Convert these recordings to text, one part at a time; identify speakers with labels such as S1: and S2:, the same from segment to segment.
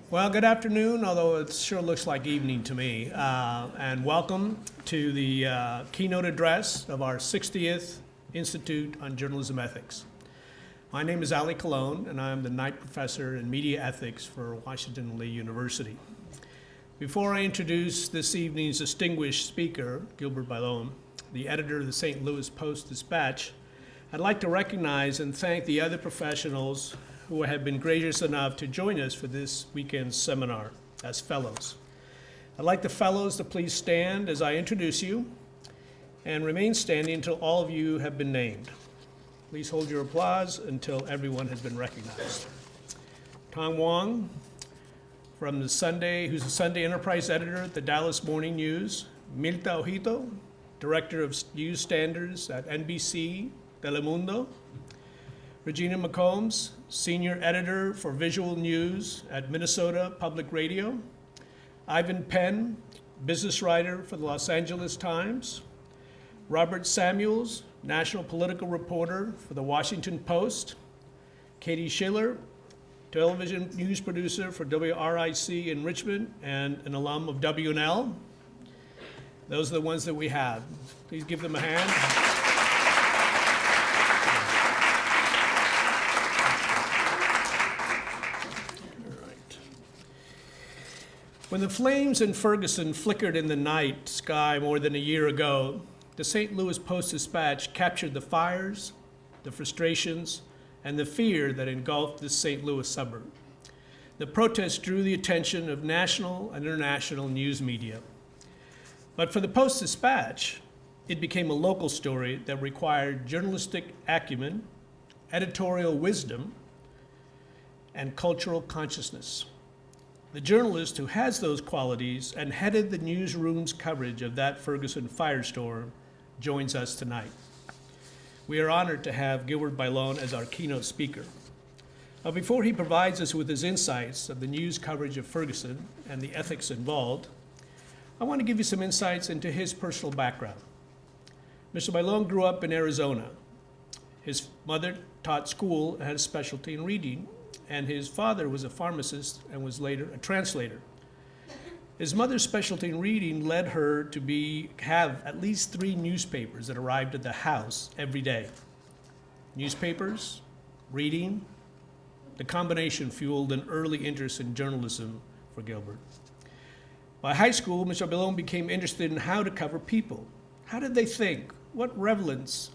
S1: Well, good afternoon, although it sure looks like evening to me. And welcome to the keynote address of our 60th Institute on Journalism Ethics. My name is Ali Colon, and I'm the Knight Professor in Media Ethics for Washington Lee University. Before I introduce this evening's distinguished speaker, Gilbert Bailon, the editor of the St. Louis Post-Dispatch, I'd like to recognize and thank the other professionals who have been gracious enough to join us for this weekend's seminar as fellows. I'd like the fellows to please stand as I introduce you and remain standing until all of you have been named. Please hold your applause until everyone has been recognized. Tom Wong, who's the Sunday Enterprise editor at the Dallas Morning News. Milta Ojito, director of news standards at NBC Telemundo. Regina McCombs, senior editor for visual news at Minnesota Public Radio. Ivan Penn, business writer for the Los Angeles Times. Robert Samuels, national political reporter for the Washington Post. Katie Schiller, television news producer for WRIC in Richmond and an alum of WNL. Those are the ones that we have. Please give them a hand. When the flames in Ferguson flickered in the night sky more than a year ago, the St. Louis Post-Dispatch captured the fires, the frustrations, and the fear that engulfed this St. Louis suburb. The protests drew the attention of national and international news media. But for the Post-Dispatch, it became a local story that required journalistic acumen, editorial wisdom, and cultural consciousness. The journalist who has those qualities and headed the newsroom's coverage of that Ferguson firestorm joins us tonight. We are honored to have Gilbert Bailon as our keynote speaker. Now, before he provides us with his insights of the news coverage of Ferguson and the ethics involved, I want to give you some insights into his personal background. Mr. Bailon grew up in Arizona. His mother taught school and had a specialty in reading, and his father was a pharmacist and was later a translator. His mother's specialty in reading led her to have at least 3 newspapers that arrived at the house every day. Newspapers, reading, the combination fueled an early interest in journalism for Gilbert. By high school, Mr. Bailon became interested in how to cover people. How did they think? What relevance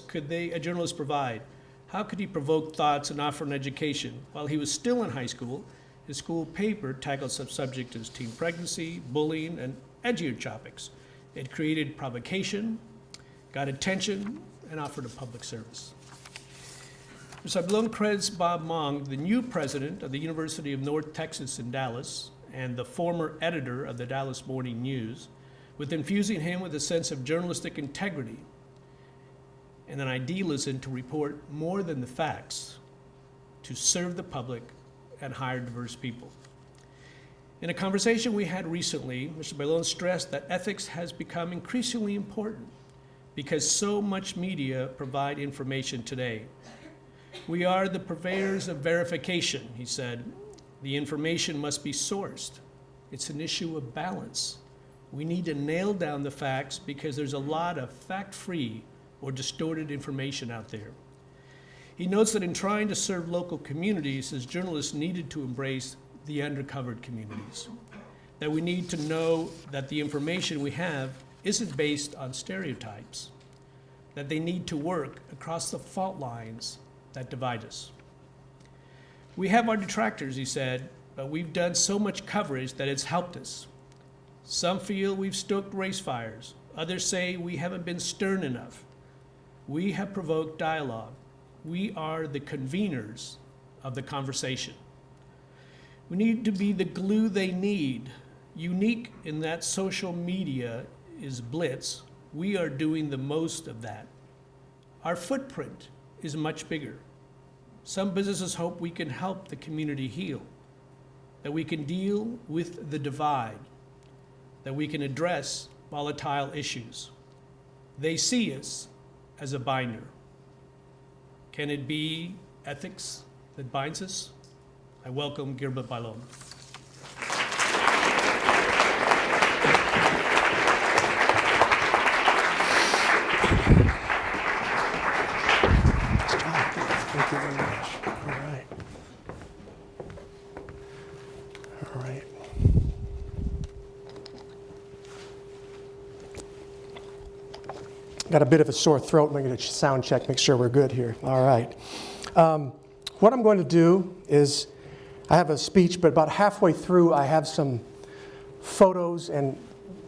S1: could a journalist provide? How could he provoke thoughts and offer an education? While he was still in high school, his school paper tackled such subjects as teen pregnancy, bullying, and edgier topics. It created provocation, got attention, and offered a public service. Mr. Bailon credits Bob Mong, the new president of the University of North Texas in Dallas and the former editor of the Dallas Morning News, with infusing him with a sense of journalistic integrity and an idealism to report more than the facts, to serve the public and hire diverse people. In a conversation we had recently, Mr. Bailon stressed that ethics has become increasingly important because so much media provide information today. We are the purveyors of verification, he said. The information must be sourced. It's an issue of balance. We need to nail down the facts because there's a lot of fact-free or distorted information out there. He notes that in trying to serve local communities, his journalists needed to embrace the undercovered communities, that we need to know that the information we have isn't based on stereotypes, that they need to work across the fault lines that divide us. We have our detractors, he said, but we've done so much coverage that it's helped us. Some feel we've stoked race fires. Others say we haven't been stern enough. We have provoked dialogue. We are the conveners of the conversation. We need to be the glue they need. Unique in that social media is blitz. We are doing the most of that. Our footprint is much bigger. Some businesses hope we can help the community heal, that we can deal with the divide, that we can address volatile issues. They see us as a binder. Can it be ethics that binds us? I welcome Gilbert Bailon.
S2: Got a bit of a sore throat. I'm going to sound check, make sure we're good here. All right. What I'm going to do is, I have a speech, but about halfway through I have some photos, and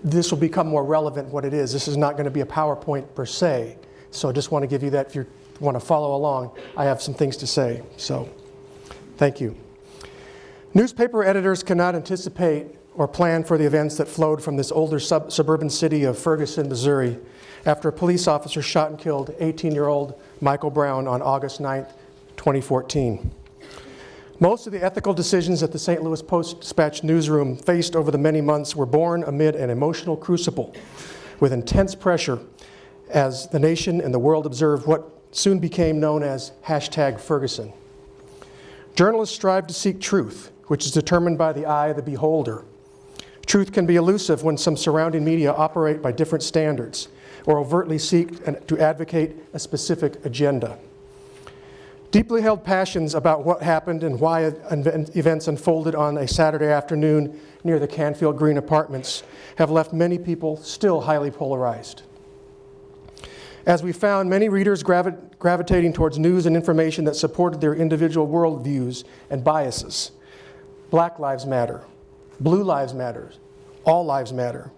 S2: this will become more relevant what it is. This is not going to be a PowerPoint per se, so I just want to give you that. If you want to follow along, I have some things to say. So, thank you. Newspaper editors cannot anticipate or plan for the events that flowed from this older suburban city of Ferguson, Missouri, after a police officer shot and killed 18-year-old Michael Brown on August 9, 2014. Most of the ethical decisions that the St. Louis Post-Dispatch newsroom faced over the many months were born amid an emotional crucible with intense pressure as the nation and the world observed what soon became known as #Ferguson. Journalists strive to seek truth, which is determined by the eye of the beholder. Truth can be elusive when some surrounding media operate by different standards or overtly seek to advocate a specific agenda. Deeply held passions about what happened and why events unfolded on a Saturday afternoon near the Canfield Green Apartments have left many people still highly polarized. As we found many readers gravitating towards news and information that supported their individual worldviews and biases. Black lives matter, blue lives matter, all lives matter.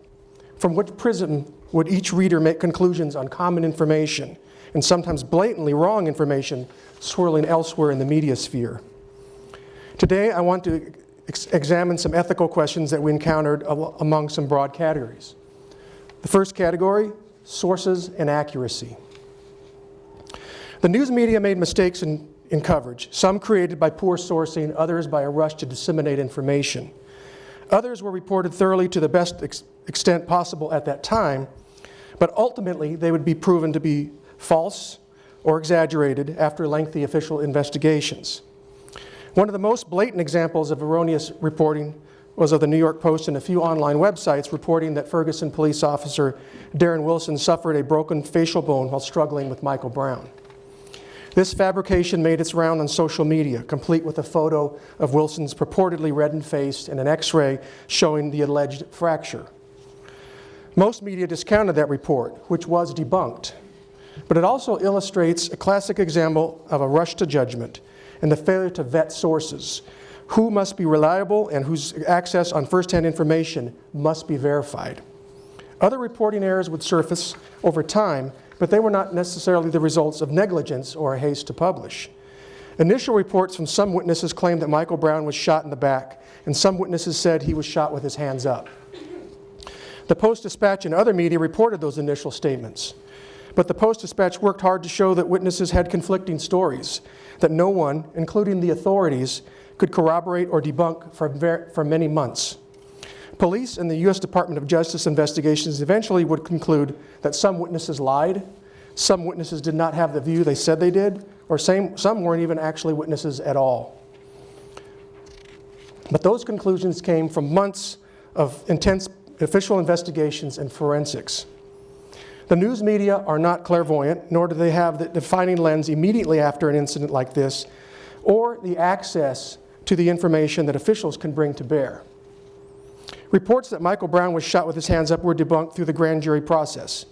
S2: From which prism would each reader make conclusions on common information and sometimes blatantly wrong information swirling elsewhere in the media sphere? Today, I want to examine some ethical questions that we encountered among some broad categories. The first category, sources and accuracy. The news media made mistakes in coverage, some created by poor sourcing, others by a rush to disseminate information. Others were reported thoroughly to the best extent possible at that time, but ultimately they would be proven to be false or exaggerated after lengthy official investigations. One of the most blatant examples of erroneous reporting was of the New York Post and a few online websites reporting that Ferguson police officer Darren Wilson suffered a broken facial bone while struggling with Michael Brown. This fabrication made its round on social media, complete with a photo of Wilson's purportedly reddened face and an X-ray showing the alleged fracture. Most media discounted that report, which was debunked, but it also illustrates a classic example of a rush to judgment and the failure to vet sources, who must be reliable and whose access on first-hand information must be verified. Other reporting errors would surface over time, but they were not necessarily the results of negligence or a haste to publish. Initial reports from some witnesses claimed that Michael Brown was shot in the back, and some witnesses said he was shot with his hands up. The Post-Dispatch and other media reported those initial statements, but the Post-Dispatch worked hard to show that witnesses had conflicting stories, that no one, including the authorities, could corroborate or debunk for many months. Police and the U.S. Department of Justice investigations eventually would conclude that some witnesses lied, some witnesses did not have the view they said they did, or some weren't even actually witnesses at all. But those conclusions came from months of intense official investigations and forensics. The news media are not clairvoyant, nor do they have the defining lens immediately after an incident like this, or the access to the information that officials can bring to bear. Reports that Michael Brown was shot with his hands up were debunked through the grand jury process.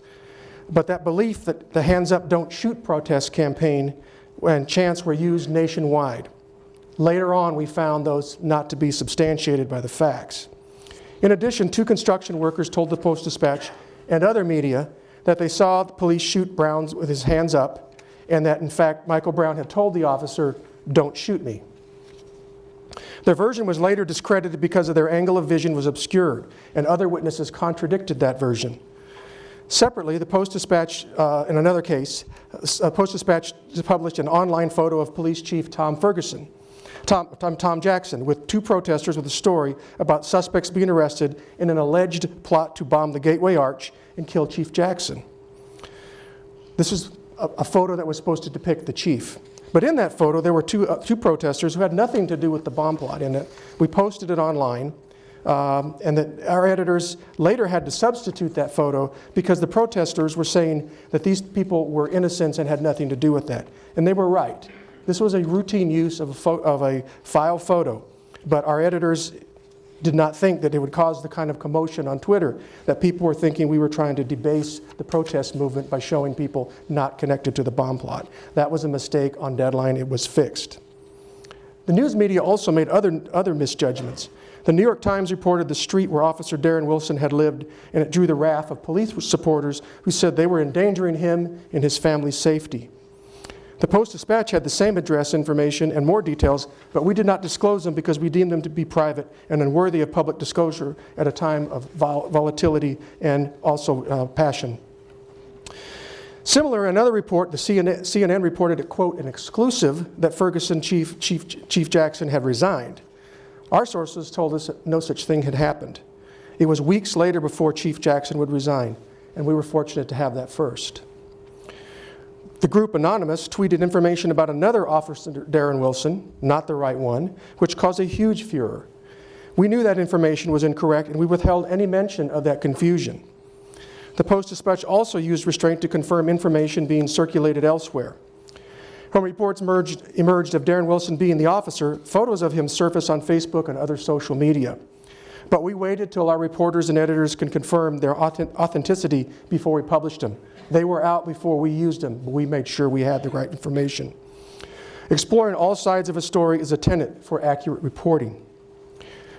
S2: But that belief that the hands up don't shoot protest campaign and chants were used nationwide. Later on, we found those not to be substantiated by the facts. In addition, 2 construction workers told the Post-Dispatch and other media that they saw the police shoot Brown with his hands up, and that in fact Michael Brown had told the officer, "Don't shoot me." Their version was later discredited because of their angle of vision was obscured, and other witnesses contradicted that version. Separately, the Post-Dispatch, in another case, Post-Dispatch published an online photo of Police Chief Tom Jackson, with 2 protesters with a story about suspects being arrested in an alleged plot to bomb the Gateway Arch and kill Chief Jackson. This is a photo that was supposed to depict the chief. But in that photo, there were two protesters who had nothing to do with the bomb plot in it. We posted it online, and that our editors later had to substitute that photo because the protesters were saying that these people were innocents and had nothing to do with that. And they were right. This was a routine use of a file photo, but our editors did not think that it would cause the kind of commotion on Twitter, that people were thinking we were trying to debase the protest movement by showing people not connected to the bomb plot. That was a mistake on deadline. It was fixed. The news media also made other misjudgments. The New York Times reported the street where Officer Darren Wilson had lived, and it drew the wrath of police supporters who said they were endangering him and his family's safety. The Post-Dispatch had the same address information and more details, but we did not disclose them because we deemed them to be private and unworthy of public disclosure at a time of volatility and also passion. Similar, another report, the CNN reported a quote, an exclusive, that Ferguson Chief Jackson had resigned. Our sources told us that no such thing had happened. It was weeks later before Chief Jackson would resign, and we were fortunate to have that first. The group Anonymous tweeted information about another Officer Darren Wilson, not the right one, which caused a huge furor. We knew that information was incorrect, and we withheld any mention of that confusion. The Post-Dispatch also used restraint to confirm information being circulated elsewhere. When reports emerged of Darren Wilson being the officer, photos of him surfaced on Facebook and other social media. But we waited till our reporters and editors could confirm their authenticity before we published them. They were out before we used them, but we made sure we had the right information. Exploring all sides of a story is a tenet for accurate reporting.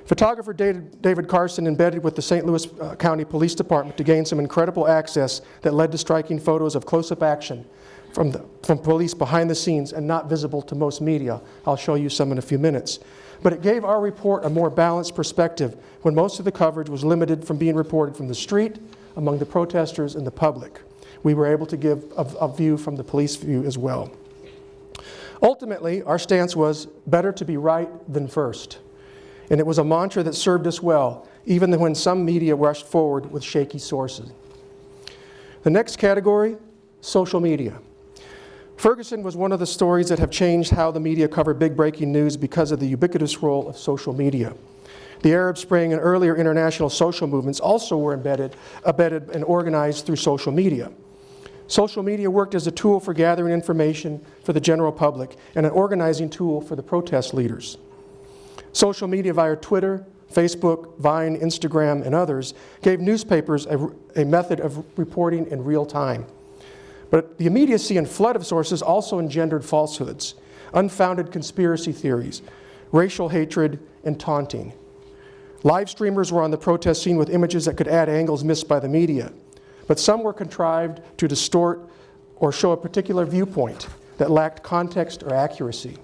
S2: Photographer David Carson embedded with the St. Louis County Police Department to gain some incredible access that led to striking photos of close-up action from police behind the scenes and not visible to most media. I'll show you some in a few minutes. But it gave our report a more balanced perspective when most of the coverage was limited from being reported from the street, among the protesters, and the public. We were able to give a view from the police view as well. Ultimately, our stance was better to be right than first. And it was a mantra that served us well, even when some media rushed forward with shaky sources. The next category, social media. Ferguson was one of the stories that have changed how the media covered big breaking news because of the ubiquitous role of social media. The Arab Spring and earlier international social movements also were abetted and organized through social media. Social media worked as a tool for gathering information for the general public and an organizing tool for the protest leaders. Social media via Twitter, Facebook, Vine, Instagram, and others gave newspapers a method of reporting in real time. But the immediacy and flood of sources also engendered falsehoods, unfounded conspiracy theories, racial hatred, and taunting. Live streamers were on the protest scene with images that could add angles missed by the media, but some were contrived to distort or show a particular viewpoint that lacked context or accuracy.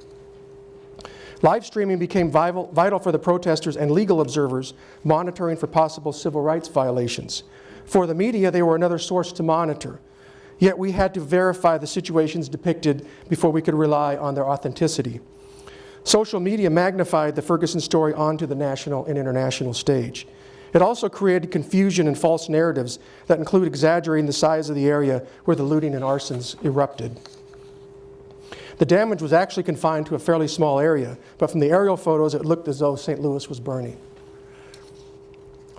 S2: Live streaming became vital for the protesters and legal observers monitoring for possible civil rights violations. For the media, they were another source to monitor. Yet we had to verify the situations depicted before we could rely on their authenticity. Social media magnified the Ferguson story onto the national and international stage. It also created confusion and false narratives that include exaggerating the size of the area where the looting and arsons erupted. The damage was actually confined to a fairly small area, but from the aerial photos, it looked as though St. Louis was burning.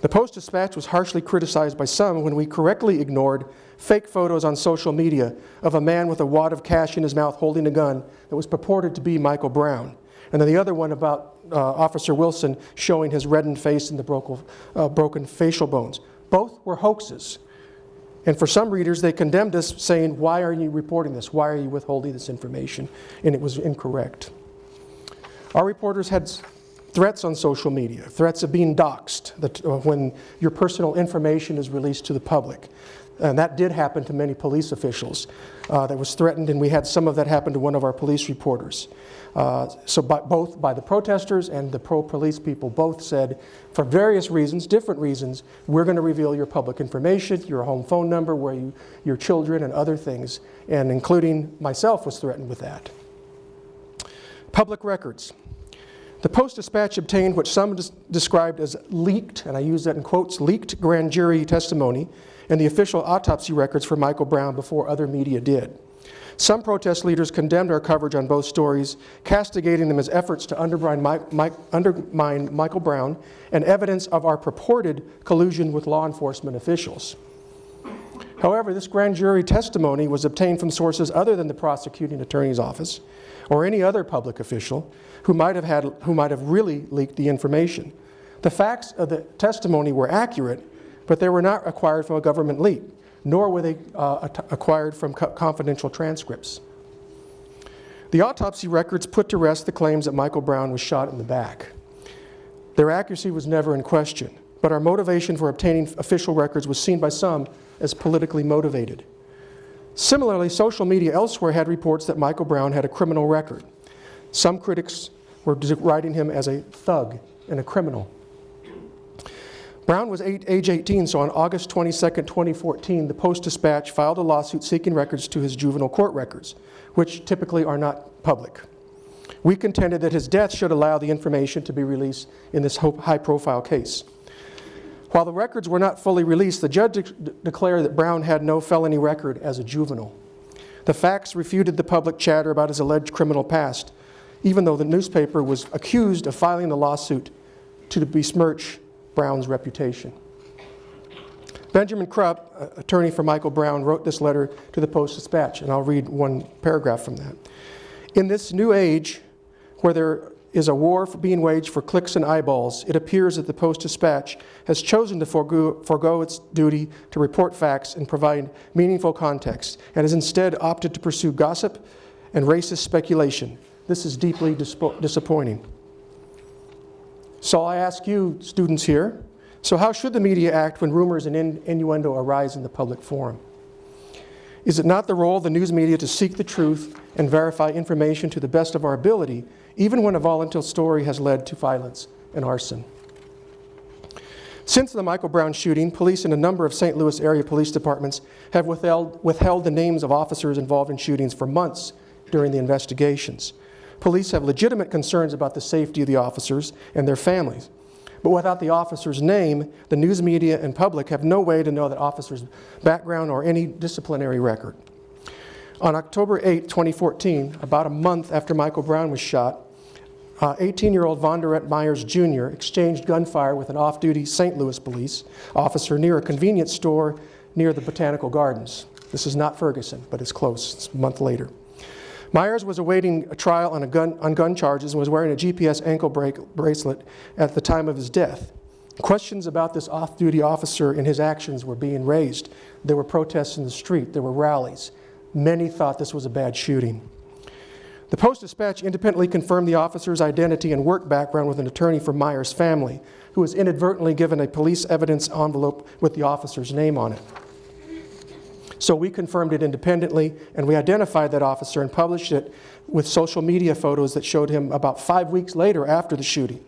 S2: The Post-Dispatch was harshly criticized by some when we correctly ignored fake photos on social media of a man with a wad of cash in his mouth holding a gun that was purported to be Michael Brown. And then the other one about Officer Wilson showing his reddened face and the broken facial bones. Both were hoaxes. And for some readers, they condemned us, saying, why are you reporting this? Why are you withholding this information? And it was incorrect. Our reporters had threats on social media, threats of being doxxed when your personal information is released to the public. And that did happen to many police officials. That was threatened, and we had some of that happen to one of our police reporters. Both by the protesters and the pro-police people both said, for various reasons, different reasons, we're going to reveal your public information, your home phone number, your children, and other things, and including myself was threatened with that. Public records. The Post-Dispatch obtained what some described as leaked, and I use that in quotes, leaked grand jury testimony and the official autopsy records for Michael Brown before other media did. Some protest leaders condemned our coverage on both stories, castigating them as efforts to undermine Michael Brown and evidence of our purported collusion with law enforcement officials. However, this grand jury testimony was obtained from sources other than the prosecuting attorney's office or any other public official who might have really leaked the information. The facts of the testimony were accurate, but they were not acquired from a government leak, nor were they acquired from confidential transcripts. The autopsy records put to rest the claims that Michael Brown was shot in the back. Their accuracy was never in question, but our motivation for obtaining official records was seen by some as politically motivated. Similarly, social media elsewhere had reports that Michael Brown had a criminal record. Some critics were writing him as a thug and a criminal. Brown was age 18, so on August 22, 2014, the Post-Dispatch filed a lawsuit seeking records to his juvenile court records, which typically are not public. We contended that his death should allow the information to be released in this high-profile case. While the records were not fully released, the judge declared that Brown had no felony record as a juvenile. The facts refuted the public chatter about his alleged criminal past, even though the newspaper was accused of filing the lawsuit to besmirch Brown's reputation. Benjamin Krupp, attorney for Michael Brown, wrote this letter to the Post-Dispatch, and I'll read one paragraph from that. In this new age, where there is a war being waged for clicks and eyeballs, it appears that the Post-Dispatch has chosen to forego its duty to report facts and provide meaningful context, and has instead opted to pursue gossip and racist speculation. This is deeply disappointing. So I ask you, students here, so how should the media act when rumors and innuendo arise in the public forum? Is it not the role of the news media to seek the truth and verify information to the best of our ability, even when a volatile story has led to violence and arson? Since the Michael Brown shooting, police in a number of St. Louis area police departments have withheld the names of officers involved in shootings for months during the investigations. Police have legitimate concerns about the safety of the officers and their families. But without the officer's name, the news media and public have no way to know that officer's background or any disciplinary record. On October 8, 2014, about a month after Michael Brown was shot, 18-year-old Vonderette Myers Jr. exchanged gunfire with an off-duty St. Louis police officer near a convenience store near the Botanical Gardens. This is not Ferguson, but it's close. It's a month later. Myers was awaiting a trial on gun charges and was wearing a GPS ankle bracelet at the time of his death. Questions about this off-duty officer and his actions were being raised. There were protests in the street. There were rallies. Many thought this was a bad shooting. The Post-Dispatch independently confirmed the officer's identity and work background with an attorney for Myers' family, who was inadvertently given a police evidence envelope with the officer's name on it. So we confirmed it independently, and we identified that officer and published it with social media photos that showed him about 5 weeks later after the shooting.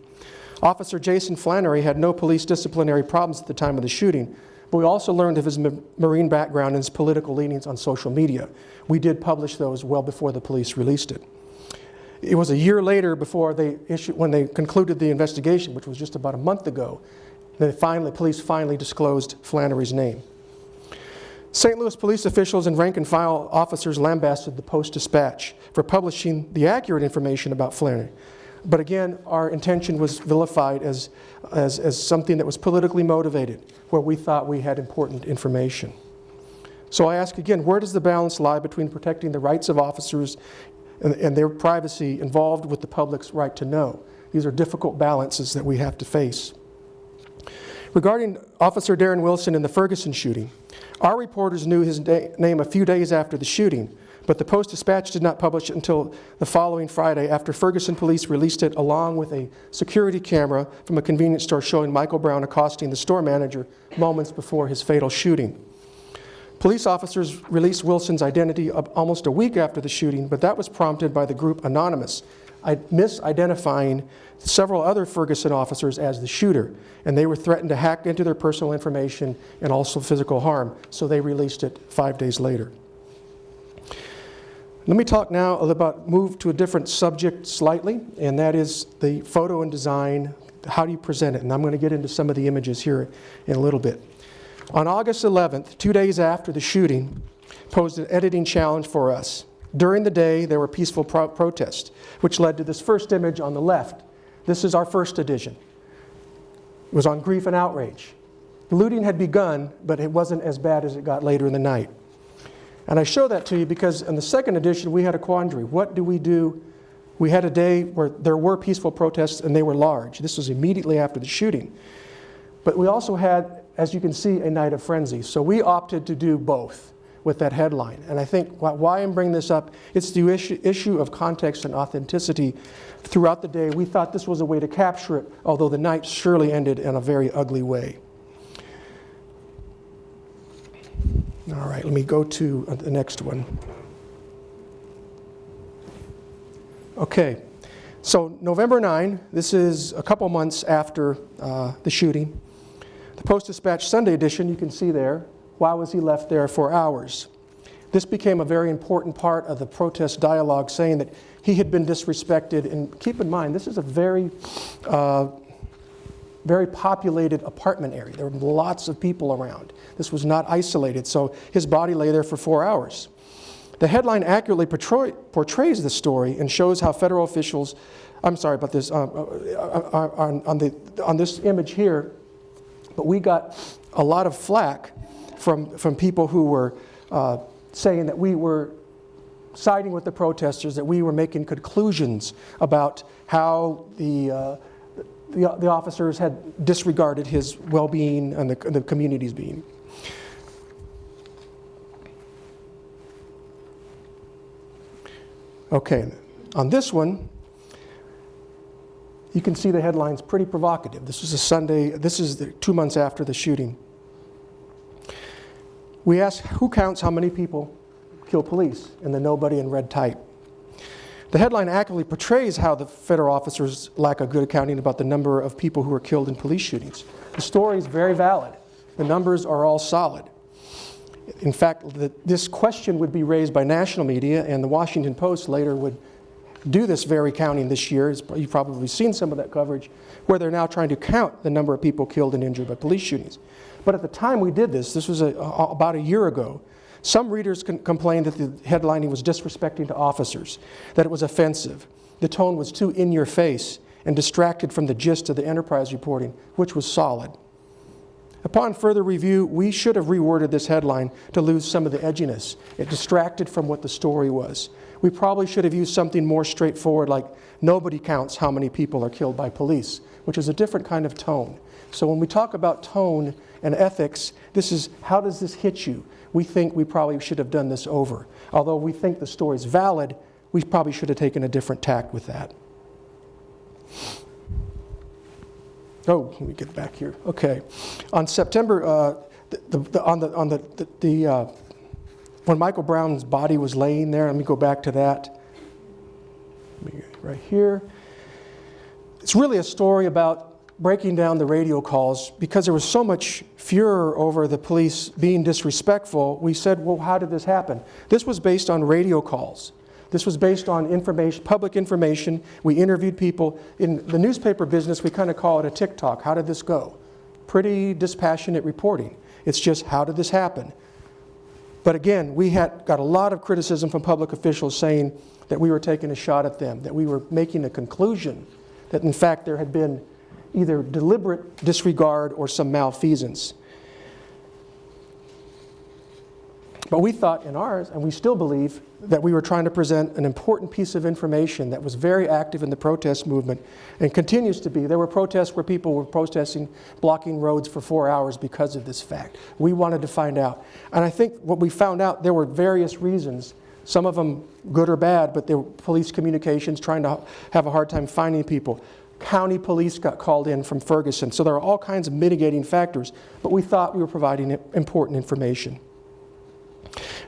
S2: Officer Jason Flannery had no police disciplinary problems at the time of the shooting, but we also learned of his Marine background and his political leanings on social media. We did publish those well before the police released it. It was a year later when they concluded the investigation, which was just about a month ago, police finally disclosed Flannery's name. St. Louis police officials and rank-and-file officers lambasted the Post-Dispatch for publishing the accurate information about Flannery. But again, our intention was vilified as something that was politically motivated, where we thought we had important information. So I ask again, where does the balance lie between protecting the rights of officers and their privacy involved with the public's right to know? These are difficult balances that we have to face. Regarding Officer Darren Wilson in the Ferguson shooting, our reporters knew his name a few days after the shooting, but the Post-Dispatch did not publish it until the following Friday after Ferguson police released it along with a security camera from a convenience store showing Michael Brown accosting the store manager moments before his fatal shooting. Police officers released Wilson's identity almost a week after the shooting, but that was prompted by the group Anonymous, misidentifying several other Ferguson officers as the shooter, and they were threatened to hack into their personal information and also physical harm, so they released it 5 days later. Let me talk now move to a different subject slightly, and that is the photo and design. How do you present it? And I'm going to get into some of the images here in a little bit. On August 11th, 2 days after the shooting, posed an editing challenge for us. During the day, there were peaceful protests, which led to this first image on the left. This is our first edition. It was on grief and outrage. The looting had begun, but it wasn't as bad as it got later in the night. And I show that to you because in the second edition, we had a quandary. What do we do We had a day where there were peaceful protests and they were large. This was immediately after the shooting. But we also had, as you can see, a night of frenzy. So we opted to do both with that headline. And I think why I'm bringing this up, it's the issue of context and authenticity throughout the day. We thought this was a way to capture it, although the night surely ended in a very ugly way. All right, let me go to the next one. Okay, so November 9, this is a couple months after the shooting. The Post-Dispatch Sunday edition, you can see there, why was he left there for hours? This became a very important part of the protest dialogue, saying that he had been disrespected. And keep in mind, this is a very populated apartment area. There were lots of people around. This was not isolated, so his body lay there for 4 hours. The headline accurately portrays the story and shows how federal officials, I'm sorry about this, on this image here, but we got a lot of flack from people who were saying that we were siding with the protesters, that we were making conclusions about how the officers had disregarded his well-being and the community's being. Okay, on this one, you can see the headline's pretty provocative. This is a Sunday, this is 2 months after the shooting. We asked, who counts how many people kill police in the nobody in red type? The headline accurately portrays how the federal officers lack a good accounting about the number of people who are killed in police shootings. The story is very valid. The numbers are all solid. In fact, this question would be raised by national media, and the Washington Post later would do this very counting this year. You've probably seen some of that coverage, where they're now trying to count the number of people killed and injured by police shootings. But at the time we did this was about a year ago, some readers complained that the headlining was disrespecting to officers, that it was offensive. The tone was too in your face and distracted from the gist of the Enterprise reporting, which was solid. Upon further review, we should have reworded this headline to lose some of the edginess. It distracted from what the story was. We probably should have used something more straightforward, like nobody counts how many people are killed by police, which is a different kind of tone. So when we talk about tone and ethics, this is, how does this hit you? We think we probably should have done this over. Although we think the story is valid, we probably should have taken a different tack with that. Oh, let me get back here. Okay, on September, when Michael Brown's body was laying there, let me go back to that. Right here. It's really a story about breaking down the radio calls. Because there was so much furor over the police being disrespectful, we said, well, how did this happen? This was based on radio calls. This was based on information, public information. We interviewed people. In the newspaper business, we kind of call it a TikTok. How did this go? Pretty dispassionate reporting. It's just, how did this happen? But again, we got a lot of criticism from public officials saying that we were taking a shot at them, that we were making a conclusion that in fact there had been either deliberate disregard or some malfeasance. But we thought in ours, and we still believe, that we were trying to present an important piece of information that was very active in the protest movement and continues to be. There were protests where people were protesting, blocking roads for 4 hours because of this fact. We wanted to find out. And I think what we found out, there were various reasons, some of them good or bad, but there were police communications trying to have a hard time finding people. County police got called in from Ferguson. So there are all kinds of mitigating factors, but we thought we were providing important information.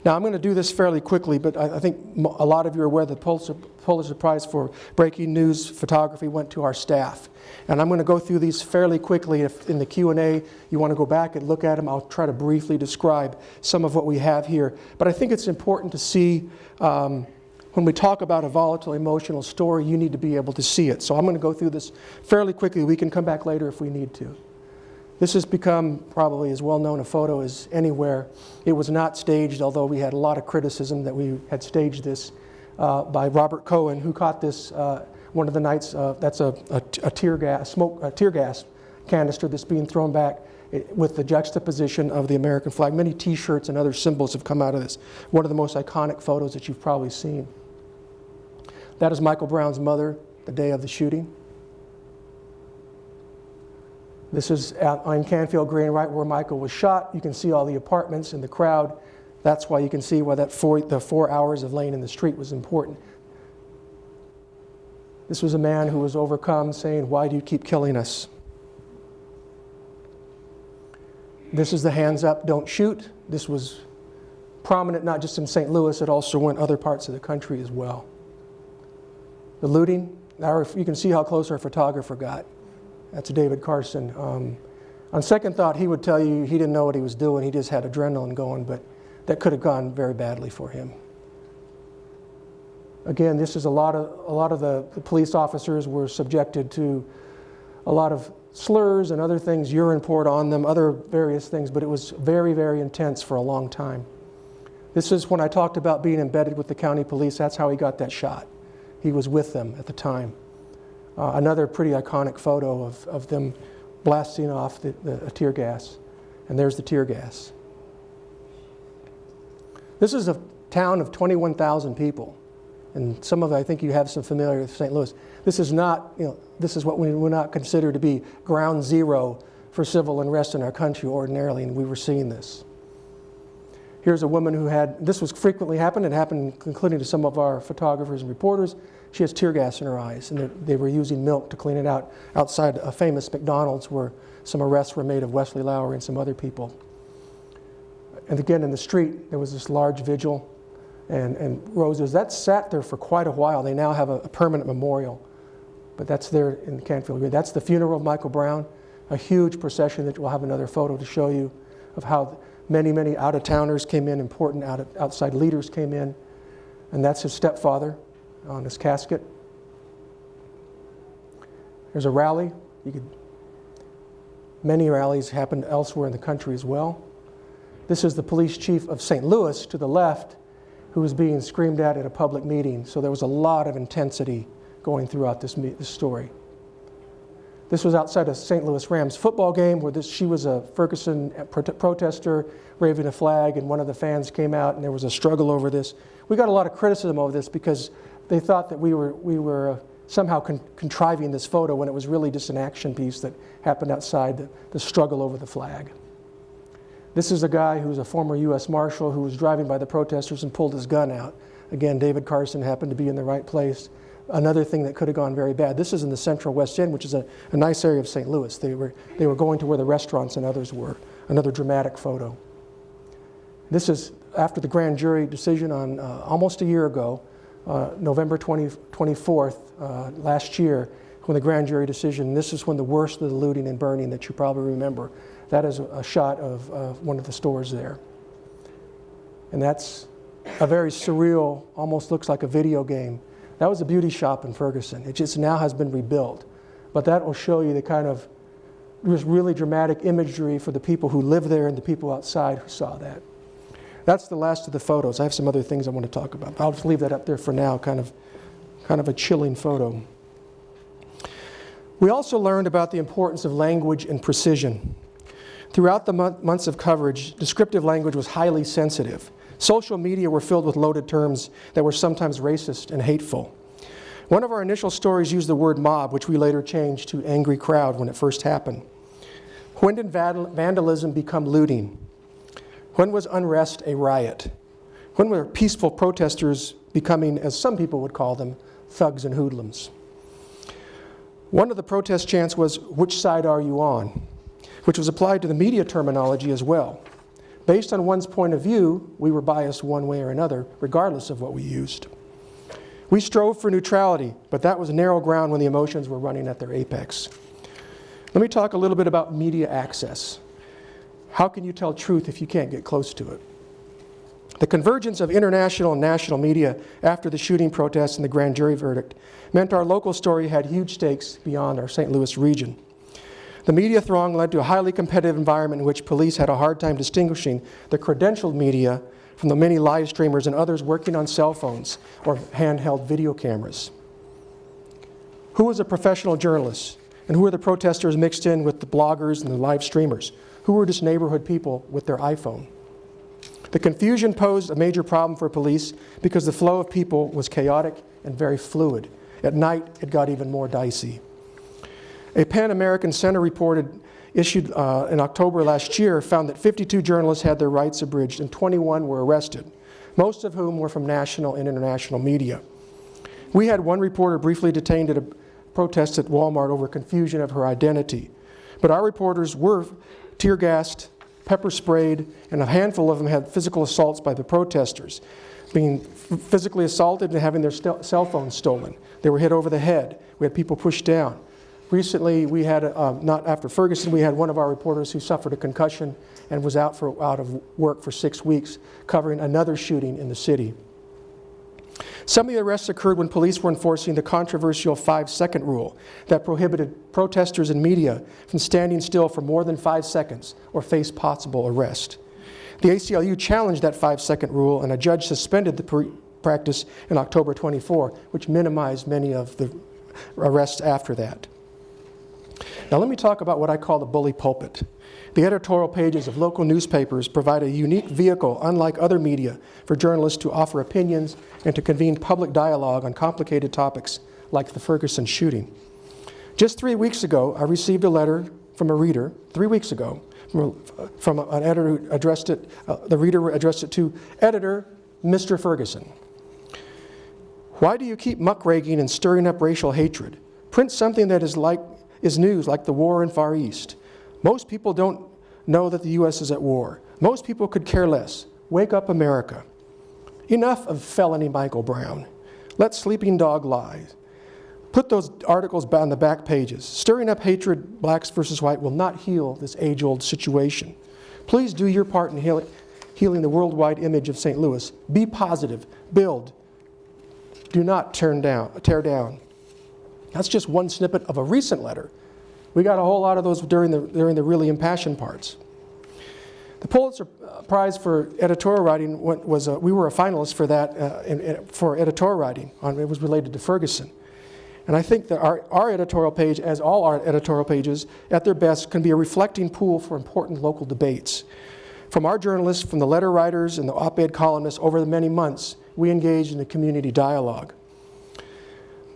S2: Now, I'm going to do this fairly quickly, but I think a lot of you are aware that the Pulitzer Prize for breaking news photography went to our staff. And I'm going to go through these fairly quickly. If in the Q&A you want to go back and look at them, I'll try to briefly describe some of what we have here. But I think it's important to see, when we talk about a volatile emotional story, you need to be able to see it. So I'm going to go through this fairly quickly. We can come back later if we need to. This has become probably as well known a photo as anywhere. It was not staged, although we had a lot of criticism that we had staged this by Robert Cohen, who caught this one of the nights. That's a tear gas canister that's being thrown back with the juxtaposition of the American flag. Many T-shirts and other symbols have come out of this. One of the most iconic photos that you've probably seen. That is Michael Brown's mother the day of the shooting. This is on Canfield Green, right where Michael was shot. You can see all the apartments and the crowd. That's why you can see why the 4 hours of laying in the street was important. This was a man who was overcome, saying, "Why do you keep killing us?" This is the hands up, don't shoot. This was prominent not just in St. Louis, it also went other parts of the country as well. The looting, you can see how close our photographer got. That's David Carson. On second thought, he would tell you he didn't know what he was doing. He just had adrenaline going, but that could have gone very badly for him. Again, this is a lot of the police officers were subjected to a lot of slurs and other things, urine poured on them, other various things, but it was very, very intense for a long time. This is when I talked about being embedded with the county police. That's how he got that shot. He was with them at the time. Another pretty iconic photo of them blasting off the tear gas. And there's the tear gas. This is a town of 21,000 people. And some of it, I think you have some familiar with St. Louis. This is not, this is what we would not consider to be ground zero for civil unrest in our country ordinarily, and we were seeing this. Here's a woman who had, this was frequently happened, it happened including to some of our photographers and reporters. She has tear gas in her eyes, and they were using milk to clean it out outside a famous McDonald's where some arrests were made of Wesley Lowery and some other people. And again, in the street, there was this large vigil and roses. That sat there for quite a while. They now have a permanent memorial, but that's there in Canfield Green. That's the funeral of Michael Brown, a huge procession that we'll have another photo to show you of how many, many out-of-towners came in, important outside leaders came in, and that's his stepfather on his casket. There's a rally. Many rallies happened elsewhere in the country as well. This is the police chief of St. Louis to the left, who was being screamed at a public meeting. So there was a lot of intensity going throughout this story. This was outside a St. Louis Rams football game where she was a Ferguson protester waving a flag, and one of the fans came out and there was a struggle over this. We got a lot of criticism over this because they thought that we were somehow contriving this photo when it was really just an action piece that happened outside the struggle over the flag. This is a guy who was a former U.S. Marshal who was driving by the protesters and pulled his gun out. Again, David Carson happened to be in the right place. Another thing that could have gone very bad. This is in the Central West End, which is a nice area of St. Louis. They were going to where the restaurants and others were. Another dramatic photo. This is after the grand jury decision on almost a year ago, November 24th last year, when the grand jury decision, this is when the worst of the looting and burning that you probably remember. That is a shot of one of the stores there. And that's a very surreal, almost looks like a video game. That was a beauty shop in Ferguson. It just now has been rebuilt. But that will show you the kind of really dramatic imagery for the people who live there and the people outside who saw that. That's the last of the photos. I have some other things I want to talk about. I'll just leave that up there for now, kind of a chilling photo. We also learned about the importance of language and precision. Throughout the months of coverage, descriptive language was highly sensitive. Social media were filled with loaded terms that were sometimes racist and hateful. One of our initial stories used the word mob, which we later changed to angry crowd when it first happened. When did vandalism become looting? When was unrest a riot? When were peaceful protesters becoming, as some people would call them, thugs and hoodlums? One of the protest chants was, "Which side are you on?" which was applied to the media terminology as well. Based on one's point of view, we were biased one way or another, regardless of what we used. We strove for neutrality, but that was narrow ground when the emotions were running at their apex. Let me talk a little bit about media access. How can you tell truth if you can't get close to it? The convergence of international and national media after the shooting protests and the grand jury verdict meant our local story had huge stakes beyond our St. Louis region. The media throng led to a highly competitive environment in which police had a hard time distinguishing the credentialed media from the many live streamers and others working on cell phones or handheld video cameras. Who was a professional journalist? And who were the protesters mixed in with the bloggers and the live streamers? Who were just neighborhood people with their iPhone? The confusion posed a major problem for police because the flow of people was chaotic and very fluid. At night, it got even more dicey. A Pan American Center report issued in October last year found that 52 journalists had their rights abridged and 21 were arrested, most of whom were from national and international media. We had one reporter briefly detained at a protest at Walmart over confusion of her identity. But our reporters were tear gassed, pepper sprayed, and a handful of them had physical assaults by the protesters, being physically assaulted and having their cell phones stolen. They were hit over the head. We had people pushed down. Recently, we had, not after Ferguson, we had one of our reporters who suffered a concussion and was out of work for 6 weeks, covering another shooting in the city. Some of the arrests occurred when police were enforcing the controversial 5-second rule that prohibited protesters and media from standing still for more than 5 seconds or face possible arrest. The ACLU challenged that 5-second rule, and a judge suspended the practice in October 24, which minimized many of the arrests after that. Now let me talk about what I call the bully pulpit. The editorial pages of local newspapers provide a unique vehicle, unlike other media, for journalists to offer opinions and to convene public dialogue on complicated topics like the Ferguson shooting. Just 3 weeks ago, I received a letter from a reader, 3 weeks ago, from an editor who addressed it, the reader addressed it to editor Mr. Ferguson. Why do you keep muckraking and stirring up racial hatred? Print something that is news like the war in Far East. Most people don't know that the U.S. is at war. Most people could care less. Wake up, America. Enough of felony Michael Brown. Let sleeping dog lie. Put those articles on the back pages. Stirring up hatred, blacks versus white, will not heal this age-old situation. Please do your part in healing the worldwide image of St. Louis. Be positive. Build. Do not tear down. That's just one snippet of a recent letter. We got a whole lot of those during the really impassioned parts. The Pulitzer Prize for editorial writing we were a finalist for that for editorial writing. It was related to Ferguson. And I think that our editorial page, as all our editorial pages, at their best, can be a reflecting pool for important local debates. From our journalists, from the letter writers and the op-ed columnists over the many months, we engaged in a community dialogue.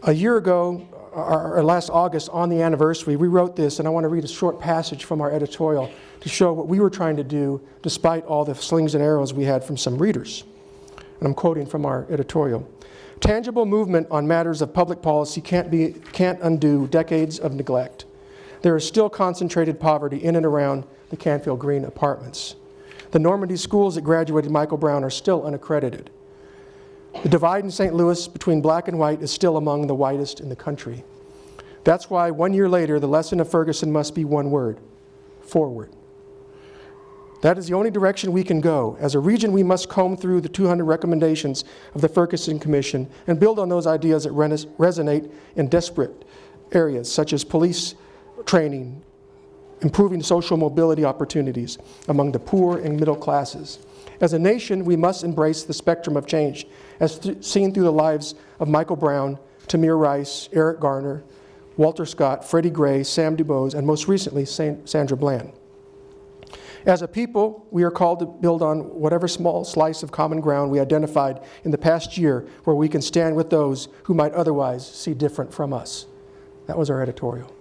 S2: A year ago, or last August, on the anniversary, we wrote this, and I want to read a short passage from our editorial to show what we were trying to do despite all the slings and arrows we had from some readers. And I'm quoting from our editorial. Tangible movement on matters of public policy can't undo decades of neglect. There is still concentrated poverty in and around the Canfield Green apartments. The Normandy schools that graduated Michael Brown are still unaccredited. The divide in St. Louis between black and white is still among the widest in the country. That's why 1 year later, the lesson of Ferguson must be one word: forward. That is the only direction we can go. As a region, we must comb through the 200 recommendations of the Ferguson Commission and build on those ideas that resonate in desperate areas, such as police training, improving social mobility opportunities among the poor and middle classes. As a nation, we must embrace the spectrum of change, as seen through the lives of Michael Brown, Tamir Rice, Eric Garner, Walter Scott, Freddie Gray, Sam DuBose, and most recently, Sandra Bland. As a people, we are called to build on whatever small slice of common ground we identified in the past year where we can stand with those who might otherwise see different from us. That was our editorial.